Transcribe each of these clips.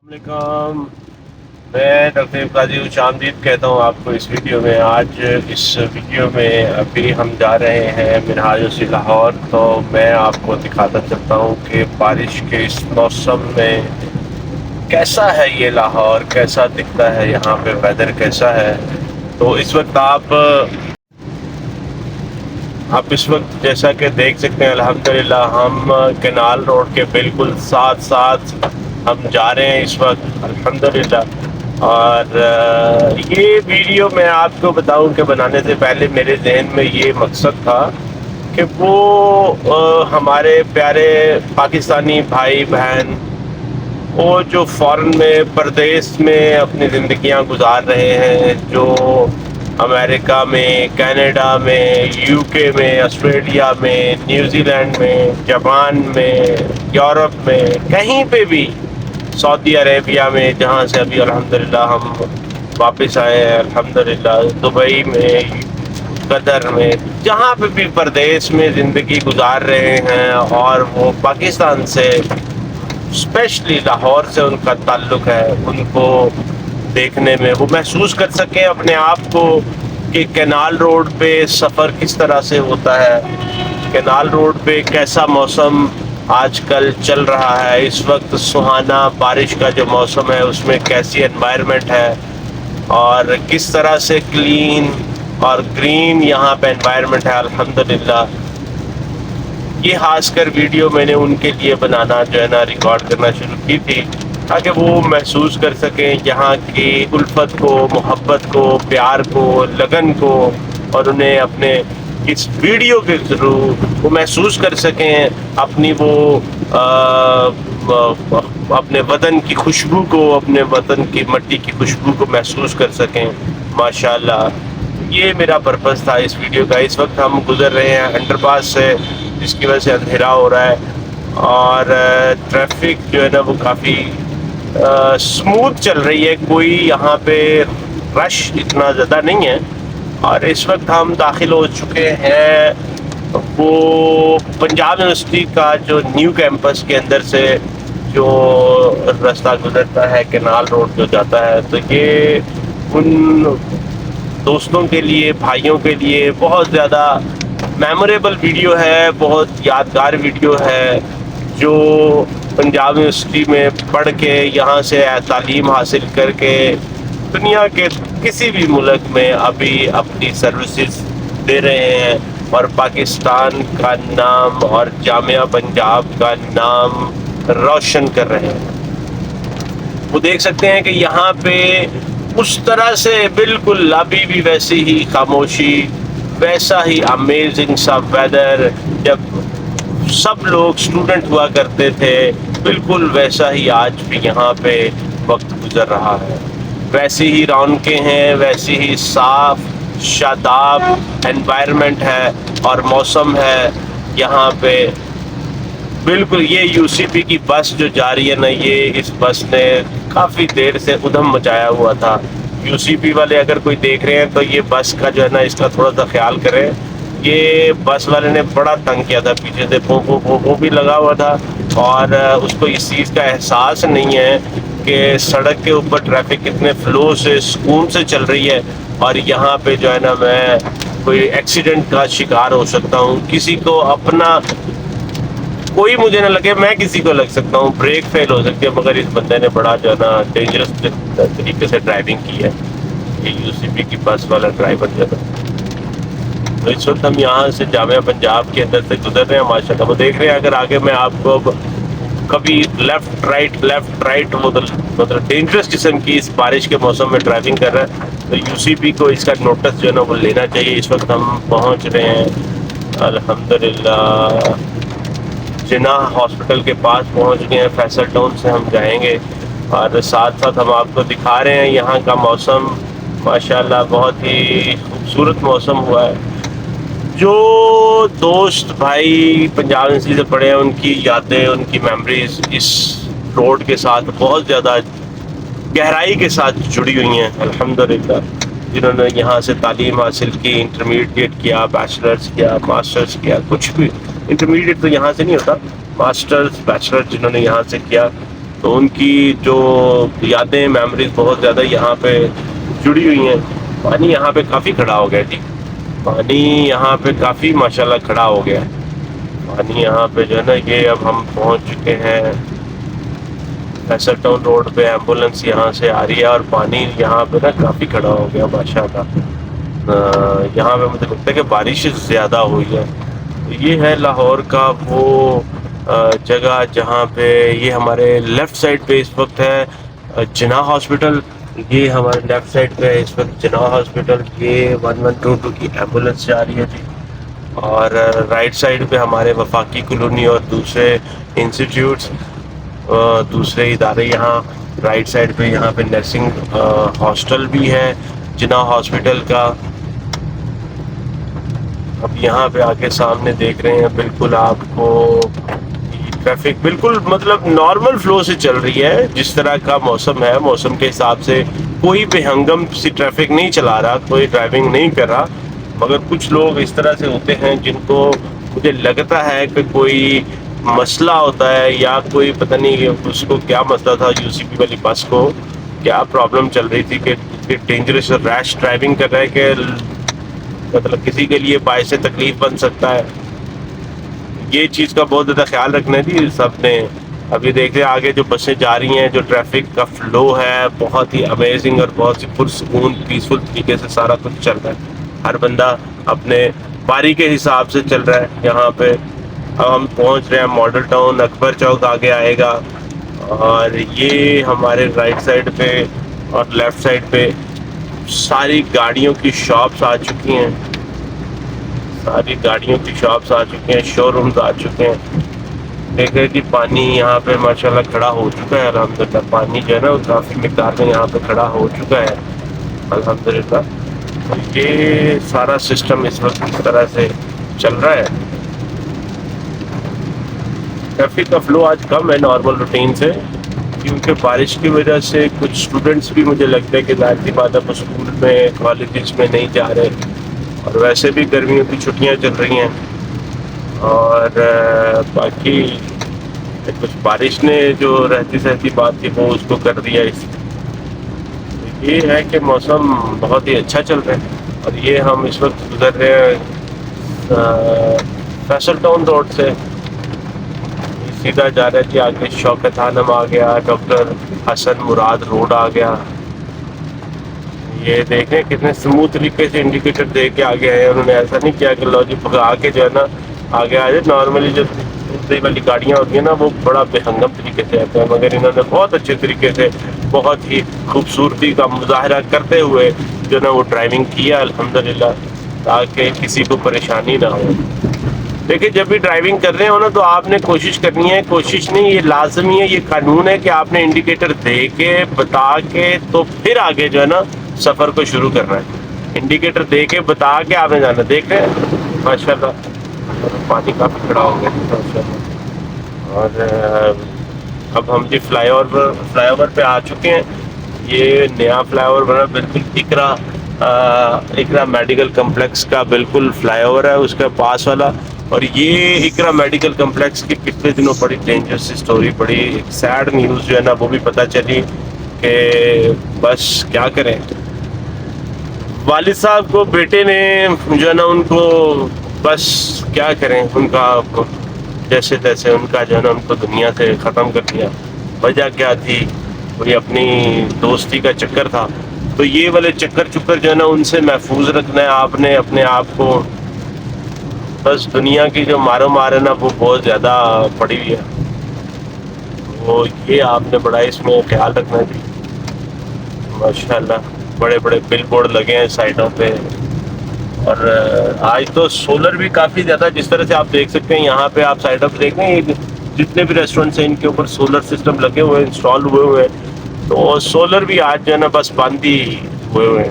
السلام علیکم، میں ڈاکٹر قاضی خوش آمدید کہتا ہوں آپ کو اس ویڈیو میں۔ آج اس ویڈیو میں ابھی ہم جا رہے ہیں منہاج سے لاہور، تو میں آپ کو دکھاتا چلتا ہوں کہ بارش کے اس موسم میں کیسا ہے یہ لاہور، کیسا دکھتا ہے یہاں پہ، ویدر کیسا ہے۔ تو اس وقت آپ اس وقت جیسا کہ دیکھ سکتے ہیں الحمدللہ ہم کینال روڈ کے بالکل ساتھ ساتھ ہم جا رہے ہیں اس وقت الحمدللہ۔ اور یہ ویڈیو میں آپ کو بتاؤں کہ بنانے سے پہلے میرے ذہن میں یہ مقصد تھا کہ وہ ہمارے پیارے پاکستانی بھائی بہن، وہ جو فارن میں پردیس میں اپنی زندگیاں گزار رہے ہیں، جو امریکہ میں، کینیڈا میں، یو کے میں، آسٹریلیا میں، نیوزی لینڈ میں، جاپان میں، یورپ میں، کہیں پہ بھی، سعودی عربیہ میں جہاں سے ابھی الحمدللہ ہم واپس آئے ہیں الحمدللہ، دبئی میں، قطر میں، جہاں پہ بھی پردیس میں زندگی گزار رہے ہیں اور وہ پاکستان سے اسپیشلی لاہور سے ان کا تعلق ہے، ان کو دیکھنے میں وہ محسوس کر سکیں اپنے آپ کو کہ کینال روڈ پہ سفر کس طرح سے ہوتا ہے، کینال روڈ پہ کیسا موسم آج کل چل رہا ہے، اس وقت سہانا بارش کا جو موسم ہے اس میں کیسی انوائرمنٹ ہے، اور کس طرح سے کلین اور گرین یہاں پہ انوائرمنٹ ہے الحمدللہ۔ یہ خاص کر ویڈیو میں نے ان کے لیے بنانا جو ہے نا ریکارڈ کرنا شروع کی تھی تاکہ وہ محسوس کر سکیں یہاں کی الفت کو، محبت کو، پیار کو، لگن کو، اور انہیں اپنے اس ویڈیو کے تھرو وہ محسوس کر سکیں اپنی وہ اپنے وطن کی خوشبو کو، اپنے وطن کی مٹی کی خوشبو کو محسوس کر سکیں۔ ماشاءاللہ یہ میرا پرپس تھا اس ویڈیو کا۔ اس وقت ہم گزر رہے ہیں انڈر پاس سے، جس کی وجہ سے اندھیرا ہو رہا ہے اور ٹریفک جو ہے نا وہ کافی سموتھ چل رہی ہے، کوئی یہاں پہ رش اتنا زیادہ نہیں ہے۔ اور اس وقت ہم داخل ہو چکے ہیں وہ پنجاب یونیورسٹی کا جو نیو کیمپس کے اندر سے جو راستہ گزرتا ہے کینال روڈ جو جاتا ہے، تو یہ ان دوستوں کے لیے، بھائیوں کے لیے بہت زیادہ میموریبل ویڈیو ہے، بہت یادگار ویڈیو ہے، جو پنجاب یونیورسٹی میں پڑھ کے یہاں سے تعلیم حاصل کر کے دنیا کے کسی بھی ملک میں ابھی اپنی سروسز دے رہے ہیں اور پاکستان کا نام اور جامعہ پنجاب کا نام روشن کر رہے ہیں۔ وہ دیکھ سکتے ہیں کہ یہاں پہ اس طرح سے بالکل ابھی بھی ویسی ہی خاموشی، ویسا ہی امیزنگ سا ویدر جب سب لوگ اسٹوڈنٹ ہوا کرتے تھے، بالکل ویسا ہی آج بھی یہاں پہ وقت گزر رہا ہے۔ ویسی ہی رونقیں ہیں، ویسی ہی صاف شاداب انوائرمنٹ ہے اور موسم ہے یہاں پہ۔ بالکل یہ یو سی پی کی بس جو جا رہی ہے نا، یہ اس بس نے کافی دیر سے ادھم مچایا ہوا تھا۔ یو سی پی والے اگر کوئی دیکھ رہے ہیں تو یہ بس کا جو ہے نا اس کا تھوڑا سا خیال کریں۔ یہ بس والے نے بڑا تنگ کیا تھا، پیچھے سے پھو بھی لگا ہوا تھا، اور اس کو اس چیز کا احساس نہیں ہے کہ سڑک کے اوپر ٹریفک کتنے فلو سے، سکون سے چل رہی ہے، اور یہاں پہ جو ہے نا میں کوئی ایکسیڈنٹ کا شکار ہو سکتا ہوں، کسی کو اپنا کوئی مجھے نہ لگے، میں کسی کو لگ سکتا ہوں، بریک فیل ہو سکتی ہے، مگر اس بندے نے بڑا جو ہے نا ڈینجرس طریقے سے ڈرائیونگ کی ہے، یہ یو سی پی کی بس والا ڈرائیور جو ہے۔ تو اس وقت ہم یہاں سے جامعہ پنجاب کے اندر سے گزر رہے ہیں ماشاءاللہ۔ وہ دیکھ رہے ہیں اگر آگے میں آپ کو کبھی لیفٹ رائٹ مطلب ڈینجرس قسم کی اس بارش کے موسم میں ڈرائیونگ کر رہا ہے، تو یو سی پی کو اس کا نوٹس جو ہے نا وہ لینا چاہیے۔ اس وقت ہم پہنچ رہے ہیں الحمدللہ، جناح ہاسپٹل کے پاس پہنچ گئے ہیں، فیصل ٹاؤن سے ہم جائیں گے، اور ساتھ ساتھ ہم آپ کو دکھا رہے ہیں یہاں کا موسم ماشاءاللہ بہت ہی خوبصورت موسم ہوا ہے۔ جو دوست بھائی پنجاب یونیورسٹی سے پڑھے ہیں ان کی یادیں، ان کی میموریز اس روڈ کے ساتھ بہت زیادہ گہرائی کے ساتھ جڑی ہوئی ہیں الحمدللہ۔ جنہوں نے یہاں سے تعلیم حاصل کی، انٹرمیڈیٹ کیا، بیچلرز کیا، ماسٹرز کیا، کچھ بھی انٹرمیڈیٹ تو یہاں سے نہیں ہوتا، ماسٹرز بیچلر جنہوں نے یہاں سے کیا، تو ان کی جو یادیں میموریز بہت زیادہ یہاں پہ جڑی ہوئی ہیں. پانی یہاں پہ کافی کھڑا ہو گیا جی, پانی یہاں پہ کافی ماشاءاللہ کھڑا ہو گیا ہے. پانی یہاں پہ جو ہے نا, یہ اب ہم پہنچ چکے ہیں فیصل ٹاؤن روڈ پہ. ایمبولینس یہاں سے آ رہی ہے اور پانی یہاں پہ نا کافی کھڑا ہو گیا ماشاءاللہ. یہاں پہ مجھے لگتا ہے کہ بارش زیادہ ہوئی ہے. یہ ہے لاہور کا وہ جگہ جہاں پہ یہ ہمارے لیفٹ سائڈ پہ اس وقت ہے جناح ہاسپٹل. یہ ہمارے لیفٹ سائڈ پہ اس وقت جناح ہاسپٹل. یہ 1122 کی ایمبولینس جا رہی ہے جی. اور رائٹ سائڈ پہ ہمارے وفاقی کالونی اور دوسرے انسٹیٹیوٹس, دوسرے ادارے یہاں رائٹ سائڈ پہ. یہاں پہ نرسنگ ہاسٹل بھی ہے جناح ہاسپٹل کا. اب یہاں پہ آ کے سامنے دیکھ رہے ہیں بالکل آپ کو ٹریفک بالکل مطلب نارمل فلو سے چل رہی ہے. جس طرح کا موسم ہے, موسم کے حساب سے کوئی بے ہنگم سی ٹریفک نہیں چلا رہا, کوئی ڈرائیونگ نہیں کر رہا. مگر کچھ لوگ اس طرح سے ہوتے ہیں جن کو مجھے لگتا ہے کہ کوئی مسئلہ ہوتا ہے, یا کوئی پتہ نہیں اس کو کیا مسئلہ تھا یو سی پی والی بس کو, کیا پرابلم چل رہی تھی کہ ڈینجرس ریش ڈرائیونگ کر رہے ہیں کہ مطلب کسی کے لیے باعث تکلیف بن سکتا ہے. یہ چیز کا بہت زیادہ خیال رکھنا ہے جی سب نے. ابھی دیکھ رہے ہیں آگے جو بسیں جا رہی ہیں, جو ٹریفک کا فلو ہے بہت ہی امیزنگ اور بہت ہی پرسکون پیسفل طریقے سے سارا کچھ چل رہا ہے. ہر بندہ اپنے باری کے حساب سے چل رہا ہے یہاں پہ. اب ہم پہنچ رہے ہیں ماڈل ٹاؤن, اکبر چوک آگے آئے گا. اور یہ ہمارے رائٹ سائڈ پہ اور لیفٹ سائڈ پہ ساری گاڑیوں کی شاپس آ چکی ہیں. ساری گاڑیوں کی شاپس آ چکی ہیں, شو رومز آ چکے ہیں. دیکھیں کہ پانی یہاں پہ ماشاءاللہ کھڑا ہو چکا ہے الحمدللہ. پانی جو ہے نا وہ کافی مقدار میں یہاں پہ کھڑا ہو چکا ہے الحمدللہ. یہ سارا سسٹم اس وقت اس طرح سے چل رہا ہے. ٹریفک کا فلو آج کم ہے نارمل روٹین سے, کیونکہ بارش کی وجہ سے کچھ اسٹوڈنٹس بھی مجھے لگتا ہے کہ ظاہر سی بات ہے وہ اسکول میں کالجز میں نہیں جا رہے, اور ویسے بھی گرمیوں کی چھٹیاں چل رہی ہیں. اور باقی کچھ بارش نے جو رہتی سہتی بات تھی وہ اس کو کر دیا. یہ ہے کہ موسم بہت ہی اچھا چل رہا ہے. اور یہ ہم اس وقت گزر رہے ہیں فیصل ٹاؤن روڈ سے, سیدھا جا رہے تھے. آگے شوکت خانم آ گیا, ڈاکٹر حسن مراد روڈ آ گیا. یہ دیکھیں کتنے اسموتھ طریقے سے انڈیکیٹر دے کے آگے آئے. انہوں نے ایسا نہیں کیا کہ لو جی بھگا کے جو ہے نا آگے آ جائے. نارملی جو دوسری والی گاڑیاں ہوتی ہیں نا وہ بڑا بے ہنگم طریقے سے آتے ہیں, مگر انہوں نے بہت اچھے طریقے سے بہت ہی خوبصورتی کا مظاہرہ کرتے ہوئے جو نا وہ ڈرائیونگ کیا الحمدللہ, تاکہ کسی کو پریشانی نہ ہو. دیکھیں جب بھی ڈرائیونگ کر رہے ہو نا تو آپ نے کوشش کرنی ہے, کوشش نہیں یہ لازمی ہے, یہ قانون ہے کہ آپ نے انڈیکیٹر دے کے بتا کے تو پھر آگے جو ہے نا سفر کو شروع کرنا ہے. انڈیکیٹر دے کے بتا کے آپ نے جانا. دیکھ رہے ہیں ماشاء اللہ پانی کافی کھڑا ہو گیا ماشاء اللہ. اور اب ہم جی فلائی اوور پہ آ چکے ہیں. یہ نیا فلائی اوور بنا بالکل اقرا میڈیکل کمپلیکس کا بالکل فلائی اوور ہے اس کا پاس والا. اور یہ اقرا میڈیکل کمپلیکس کی پچھلے دنوں بڑی ڈینجرس اسٹوری, بڑی سیڈ نیوز جو ہے نا وہ بھی پتہ چلی کہ بس کیا کریں, والد صاحب کو بیٹے نے جو ہے نا ان کو بس کیا کریں, ان کا جیسے تیسے ان کا جو ہے نا ان کو دنیا سے ختم کر دیا. وجہ کیا تھی, کوئی اپنی دوستی کا چکر تھا. تو یہ والے چکر جو ہے نا ان سے محفوظ رکھنا ہے آپ نے اپنے آپ کو. بس دنیا کی جو مار ہے نا وہ بہت زیادہ پڑی ہوئی ہے, وہ یہ آپ نے بڑا اس میں خیال رکھنا ہے. ماشاء اللہ بڑے بڑے بل بورڈ لگے ہیں سائڈوں پہ. اور آج تو سولر بھی کافی زیادہ, جس طرح سے آپ دیکھ سکتے ہیں یہاں پہ آپ سائڈوں پہ دیکھ رہے ہیں جتنے بھی ریسٹورینٹس ہیں ان کے اوپر سولر سسٹم لگے ہوئے ہیں, انسٹال ہوئے ہیں. تو سولر بھی آج جو ہے نا بس بند ہی ہوئے ہیں,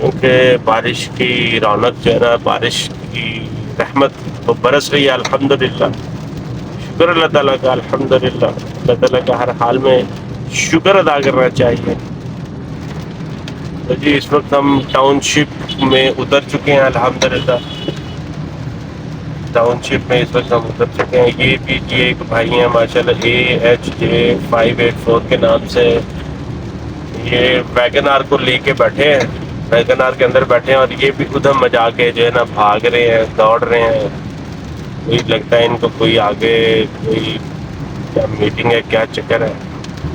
کیونکہ بارش کی رونق جو ہے نا, بارش کی رحمت وہ برس رہی ہے الحمدللہ. شکر اللہ تعالیٰ کا الحمدللہ. اللہ تعالیٰ کا ہر حال میں شکر ادا کرنا چاہیے. تو جی اس وقت ہم ٹاؤن شپ میں اتر چکے ہیں الحمدللہ. ٹاؤن شپ میں اس وقت ہم اتر چکے ہیں. یہ بھی جی ایک بھائی ہیں ماشاءاللہ AHJ584 کے نام سے. یہ ویگن آر کو لے کے بیٹھے ہیں, ویگن آر کے اندر بیٹھے ہیں, اور یہ بھی ادھم مچا کے جو ہے نا بھاگ رہے ہیں, دوڑ رہے ہیں. کوئی لگتا ہے ان کو کوئی آگے کوئی کیا میٹنگ ہے, کیا چکر ہے.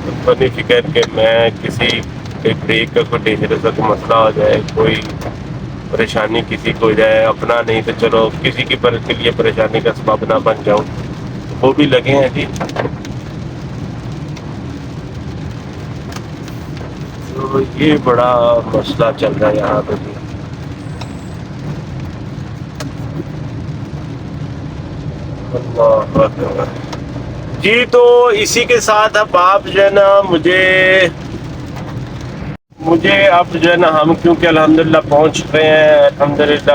ان کو نہیں فکر کہ میں کسی بریک کا کوئی ڈینجرس کا کوئی مسئلہ ہو جائے, کوئی پریشانی کسی کو ہو جائے, اپنا نہیں تو چلو کسی کے لیے پریشانی کا سبب نہ بن جاؤں. وہ بھی لگے ہیں جی. تو یہ بڑا مسئلہ چل رہا ہے یہاں پہ بھی. اللہ اکبر. جی تو اسی کے ساتھ اب آپ جو ہے نا مجھے اب جو ہے نا ہم کیونکہ الحمدللہ پہنچ رہے ہیں, الحمدللہ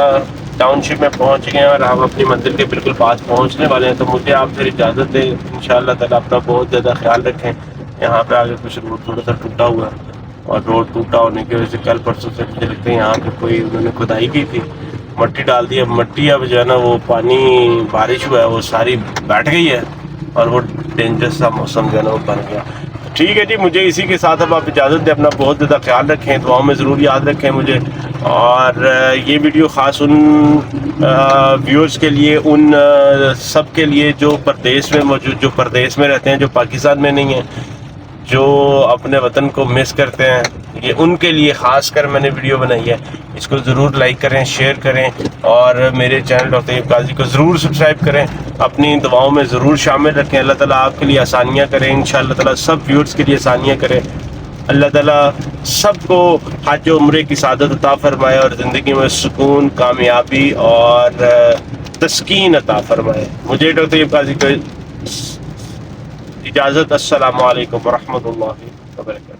ٹاؤن شپ میں پہنچ گئے ہیں اور ہم اپنی منزل کے بالکل پاس پہنچنے والے ہیں. تو مجھے آپ پھر اجازت دیں, انشاءاللہ تعالیٰ اپنا بہت زیادہ خیال رکھیں. یہاں پہ آگے کچھ روڈ تھوڑا سا ٹوٹا ہوا ہے, اور روڈ ٹوٹا ہونے کی وجہ سے کل پرسوں سے مجھے لگتا ہے یہاں پہ کوئی انہوں نے کھدائی کی تھی, مٹی ڈال دی. اب مٹی اب جو ہے نا وہ پانی بارش ہوا ہے وہ ساری بیٹھ گئی ہے, اور وہ ڈینجرس سا موسم جو ہے نا وہ بن گیا. ٹھیک ہے جی, مجھے اسی کے ساتھ اب آپ اجازت دیں. اپنا بہت زیادہ خیال رکھیں, دعاؤں میں ضرور یاد رکھیں مجھے. اور یہ ویڈیو خاص ان ویورز کے لیے, ان سب کے لیے جو پردیس میں موجود, جو پردیس میں رہتے ہیں, جو پاکستان میں نہیں ہیں, جو اپنے وطن کو مس کرتے ہیں, یہ ان کے لیے خاص کر میں نے ویڈیو بنائی ہے. اس کو ضرور لائک کریں, شیئر کریں, اور میرے چینل ڈاکٹر طیب قاضی کو ضرور سبسکرائب کریں. اپنی دعاؤں میں ضرور شامل رکھیں. اللہ تعالیٰ آپ کے لیے آسانیاں کریں, انشاءاللہ تعالیٰ سب ویورز کے لیے آسانیاں کریں. اللہ تعالیٰ سب کو حج و عمرے کی سعادت عطا فرمائے, اور زندگی میں سکون, کامیابی اور تسکین عطا فرمائے. مجھے ڈاکٹر طیب قاضی کو اجازت. السلام علیکم ورحمۃ اللہ وبرکاتہ.